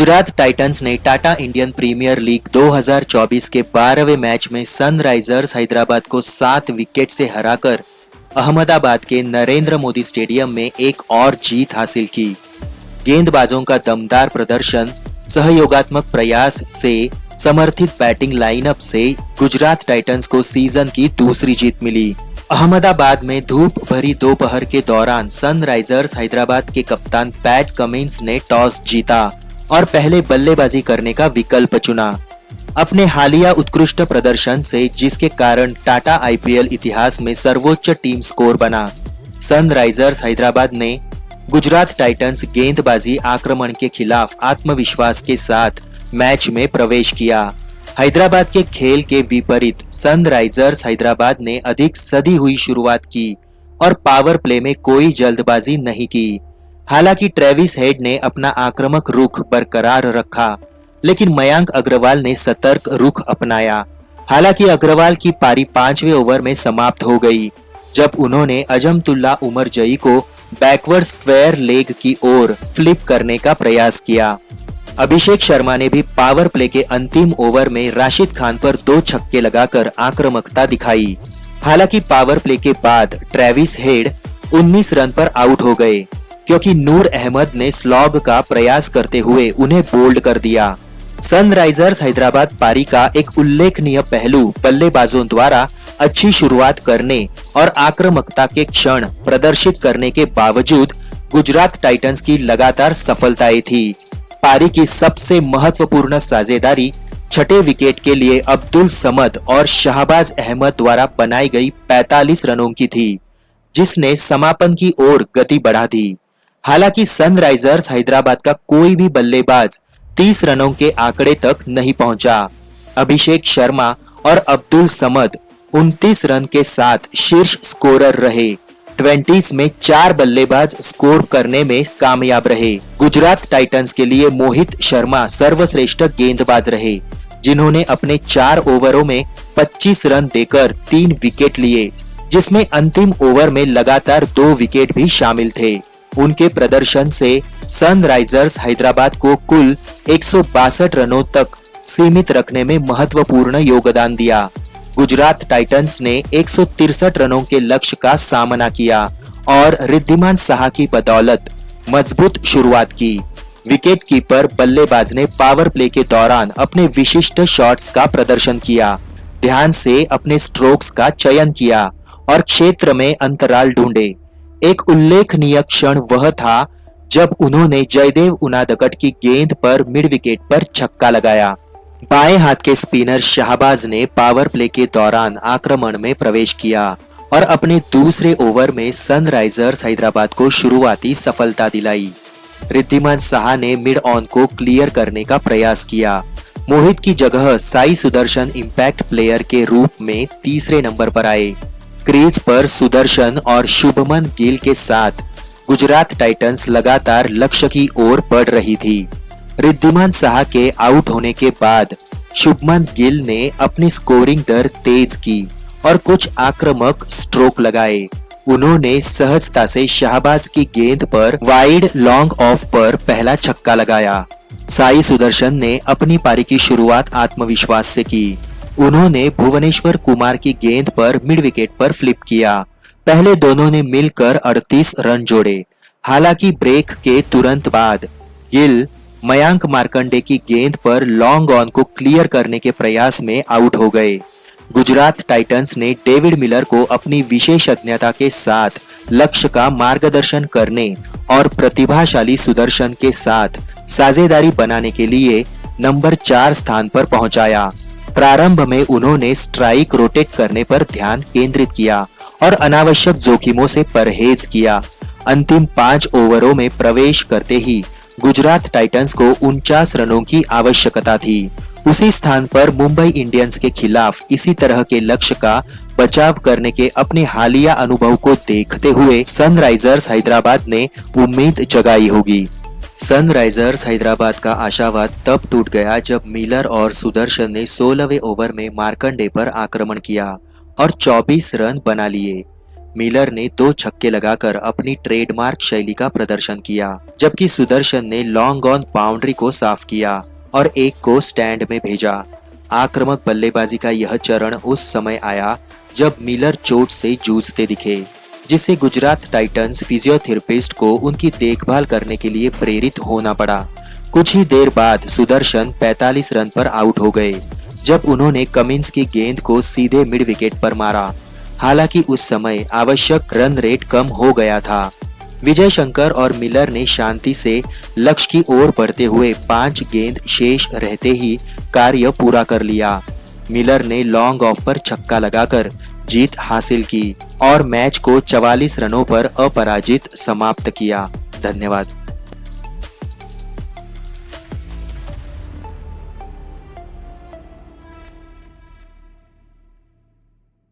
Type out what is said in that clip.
Gujarat Titans ने Tata Indian premiere league 2024 के 12वें match में सनराइजर्स हैदराबाद को 7 विकेट से हराकर अहमदाबाद के नरेंद्र मोदी स्टेडियम में एक और जीत हासिल की। गेंदबाजों का दमदार प्रदर्शन, सहयोगात्मक प्रयास से समर्थित बैटिंग लाइनअप से गुजरात टाइटंस को सीजन की दूसरी जीत मिली। अहमदाबाद में धूप भरी दोपहर के दौरान सनराइजर्स हैदराबाद के कप्तान पैट कमिंस ने टॉस जीता और पहले बल्लेबाजी करने का विकल्प चुना। अपने हालिया उत्कृष्ट प्रदर्शन से, जिसके कारण टाटा आईपीएल इतिहास में सर्वोच्च टीम स्कोर बना, सनराइजर्स हैदराबाद ने गुजरात टाइटंस गेंदबाजी आक्रमण के खिलाफ आत्मविश्वास के साथ मैच में प्रवेश किया। हैदराबाद के खेल के विपरीत सनराइजर्स हैदराबाद ने अधिक सधी हुई शुरुआत की और पावर प्ले में कोई जल्दबाजी नहीं की। हालांकि ट्रेविस हेड ने अपना आक्रामक रुख बरकरार रखा, लेकिन मयंक अग्रवाल ने सतर्क रुख अपनाया। हालांकि अग्रवाल की पारी 5वें ओवर में समाप्त हो गई, जब उन्होंने अजमतुल्ला उमर जई को बैकवर्ड स्क्वायर लेग की ओर फ्लिप करने का प्रयास किया। अभिषेक शर्मा ने भी पावर प्ले के अंतिम ओवर में राशिद खान पर 2 छक्के लगाकर आक्रामकता दिखाई। हालांकि पावर प्ले के बाद ट्रेविस हेड 19 रन पर आउट हो गए, क्योंकि नूर अहमद ने स्लॉग का प्रयास करते हुए उन्हें बोल्ड कर दिया। सनराइजर्स हैदराबाद पारी का एक उल्लेखनीय पहलू बल्लेबाजों द्वारा अच्छी शुरुआत करने और आक्रामकता के क्षण प्रदर्शित करने के बावजूद गुजरात टाइटंस की लगातार सफलताएं थी। पारी की सबसे महत्वपूर्ण साझेदारी छठे विकेट के लिए अब्दुल समद और शहबाज अहमद द्वारा बनाई गई 45 रनों की थी, जिसने समापन की ओर गति बढ़ा दी। हालांकि सनराइजर्स हैदराबाद का कोई भी बल्लेबाज 30 रनों के आंकड़े तक नहीं पहुंचा। अभिषेक शर्मा और अब्दुल समद 29 रन के साथ शीर्ष स्कोरर रहे। 20s में 4 बल्लेबाज स्कोर करने में कामयाब रहे। गुजरात टाइटंस के लिए मोहित शर्मा सर्वश्रेष्ठ गेंदबाज रहे, जिन्होंने अपने 4 ओवरों में 25 रन देकर 3 विकेट लिए, जिसमें अंतिम ओवर में लगातार 2 विकेट भी शामिल थे। उनके प्रदर्शन से सनराइजर्स हैदराबाद को कुल 162 रनों तक सीमित रखने में महत्वपूर्ण योगदान दिया। गुजरात टाइटंस ने 163 रनों के लक्ष्य का सामना किया और रिद्धिमान साहा की बदौलत मजबूत शुरुआत की। विकेट कीपर बल्लेबाज ने पावर प्ले के दौरान अपने विशिष्ट शॉट्स का प्रदर्शन किया, ध्यान से अपने स्ट्रोक्स का चयन किया और क्षेत्र में अंतराल ढूंढे। एक उल्लेखनीय क्षण वह था जब उन्होंने जयदेव उनादकट की गेंद पर मिड विकेट पर छक्का लगाया। बाएं हाथ के स्पिनर शहबाज ने पावर प्ले के दौरान आक्रमण में प्रवेश किया और अपने दूसरे ओवर में सनराइजर्स हैदराबाद को शुरुआती सफलता दिलाई। रिद्धिमान साहा ने मिड ऑन को क्लियर करने का प्रयास किया। मोहित की जगह साई सुदर्शन इंपैक्ट प्लेयर के रूप में तीसरे नंबर पर आए। क्रीज पर सुदर्शन और शुभमन गिल के साथ गुजरात टाइटंस लगातार लक्ष्य की ओर बढ़ रही थी। रिद्धिमान साहा के आउट होने के बाद शुभमन गिल ने अपनी स्कोरिंग दर तेज की और कुछ आक्रामक स्ट्रोक लगाए। उन्होंने सहजता से शहबाज की गेंद पर वाइड लॉन्ग ऑफ पर पहला छक्का लगाया। साई सुदर्शन ने अपनी पारी की शुरुआत आत्मविश्वास से की। उन्होंने भुवनेश्वर कुमार की गेंद पर मिड विकेट पर फ्लिप किया। पहले दोनों ने मिलकर 38 रन जोड़े। हालांकि ब्रेक के तुरंत बाद गिल मयंक मार्कंडे की गेंद पर लॉन्ग ऑन को क्लियर करने के प्रयास में आउट हो गए। गुजरात टाइटंस ने डेविड मिलर को अपनी विशेषज्ञता के साथ लक्ष्य का मार्गदर्शन करने और प्रतिभाशाली सुदर्शन के साथ साझेदारी बनाने के लिए नंबर 4 स्थान पर पहुंचाया। प्रारंभ में उन्होंने स्ट्राइक रोटेट करने पर ध्यान केंद्रित किया और अनावश्यक जोखिमों से परहेज किया। अंतिम 5 ओवरों में प्रवेश करते ही गुजरात टाइटंस को 49 रनों की आवश्यकता थी। उसी स्थान पर मुंबई इंडियंस के खिलाफ इसी तरह के लक्ष्य का बचाव करने के अपने हालिया अनुभव को देखते हुए सनराइजर्स हैदराबाद ने उम्मीद जगाई होगी। सनराइजर्स हैदराबाद का आशावाद तब टूट गया जब मिलर और सुदर्शन ने 16वें ओवर में मार्कंडे पर आक्रमण किया और 24 रन बना लिए। मिलर ने 2 छक्के लगाकर अपनी ट्रेडमार्क शैली का प्रदर्शन किया, जबकि सुदर्शन ने लॉन्ग ऑन बाउंड्री को साफ किया और एक को स्टैंड में भेजा। आक्रामक बल्लेबाजी का यह चरण उस समय आया जब मिलर चोट से जूझते दिखे, जिससे गुजरात टाइटंस फिजियोथेरेपिस्ट को उनकी देखभाल करने के लिए प्रेरित होना पड़ा। कुछ ही देर बाद सुदर्शन 45 रन पर आउट हो गए, जब उन्होंने कमिंस की गेंद को सीधे मिड विकेट पर मारा। हालांकि उस समय आवश्यक रन रेट कम हो गया था। विजय शंकर और मिलर ने शांति से लक्ष्य की ओर बढ़ते हुए 5 गेंद शेष रहते ही कार्य पूरा कर लिया। मिलर ने लॉन्ग ऑफ पर छक्का लगाकर जीत हासिल की और मैच को 44 रनों पर अपराजित समाप्त किया। धन्यवाद।